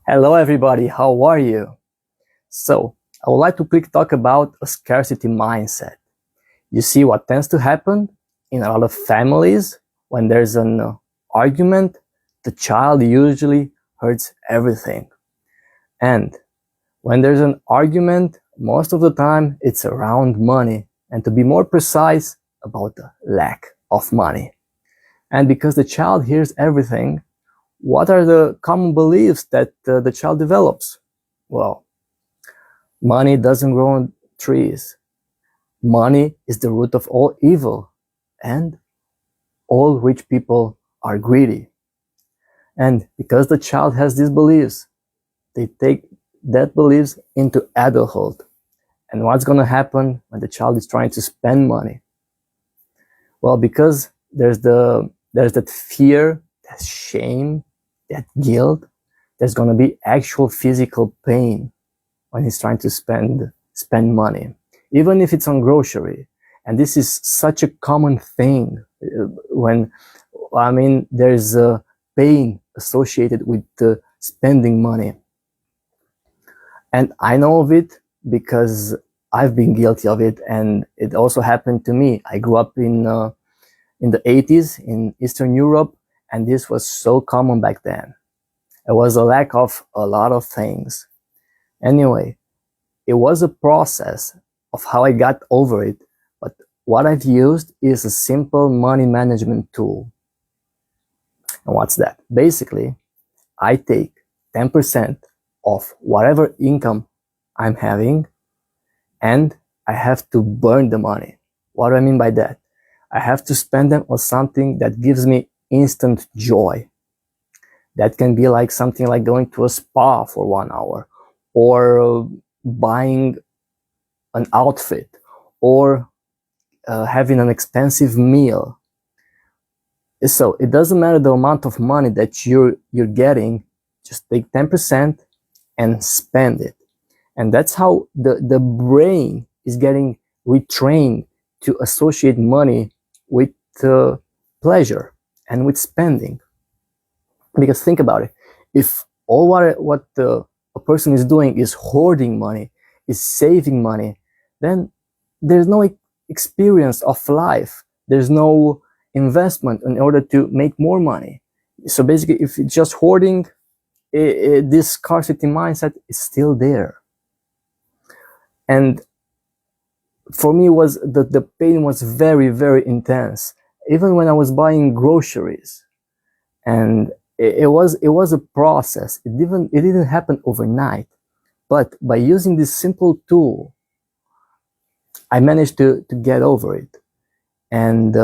Hello everybody, how are you? So, I would like to quick talk about a scarcity mindset. You see what tends to happen in a lot of families when there's an argument, the child usually hurts everything. And when there's an argument, most of the time it's around money, and to be more precise, about the lack of money. And because the child hears everything, what are the common beliefs that the child develops? Well, money doesn't grow on trees. Money is the root of all evil, and all rich people are greedy. And because the child has these beliefs, they take that beliefs into adulthood. And what's going to happen when the child is trying to spend money? Well, because there's that fear, that shame, that guilt, there's going to be actual physical pain when he's trying to spend money, even if it's on grocery. And this is such a common thing there's a pain associated with spending money. And I know of it because I've been guilty of it, and it also happened to me. I grew up in the 80s in Eastern Europe, and this was so common back then. It was a lack of a lot of things. Anyway, it was a process of how I got over it, but what I've used is a simple money management tool. And what's that? Basically, I take 10% of whatever income I'm having, and I have to burn the money. What do I mean by that? I have to spend them on something that gives me instant joy. That can be like something like going to a spa for 1 hour, or buying an outfit, or having an expensive meal. So it doesn't matter the amount of money that you're getting, just take 10% and spend it. And that's how the brain is getting retrained to associate money with pleasure and with spending. Because think about it, if all what a person is doing is hoarding money, is saving money, then there's no experience of life. There's no investment in order to make more money. So basically, if it's just hoarding, this scarcity mindset is still there. And for me, the pain was very, very intense, even when I was buying groceries. And it was a process. It didn't happen overnight, but by using this simple tool, I managed to get over it. And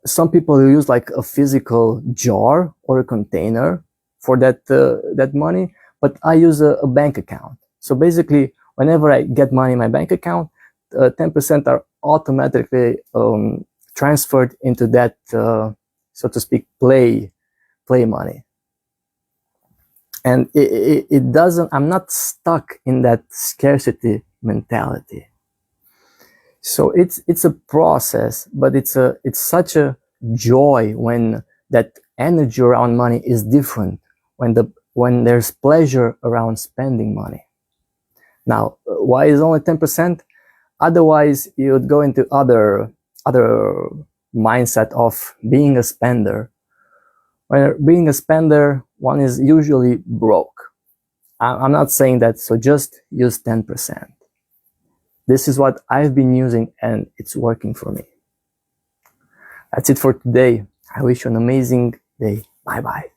some people use like a physical jar or a container for that money, but I use a bank account. So basically, whenever I get money in my bank account, 10% are automatically transferred into that, so to speak, play money. And it doesn't, I'm not stuck in that scarcity mentality. So it's a process, but it's such a joy when that energy around money is different, when there's pleasure around spending money. Now, why is only 10%? Otherwise, you would go into other mindset of being a spender. When being a spender, one is usually broke. I'm not saying that, so just use 10%. This is what I've been using, and it's working for me. That's it for today. I wish you an amazing day. Bye-bye.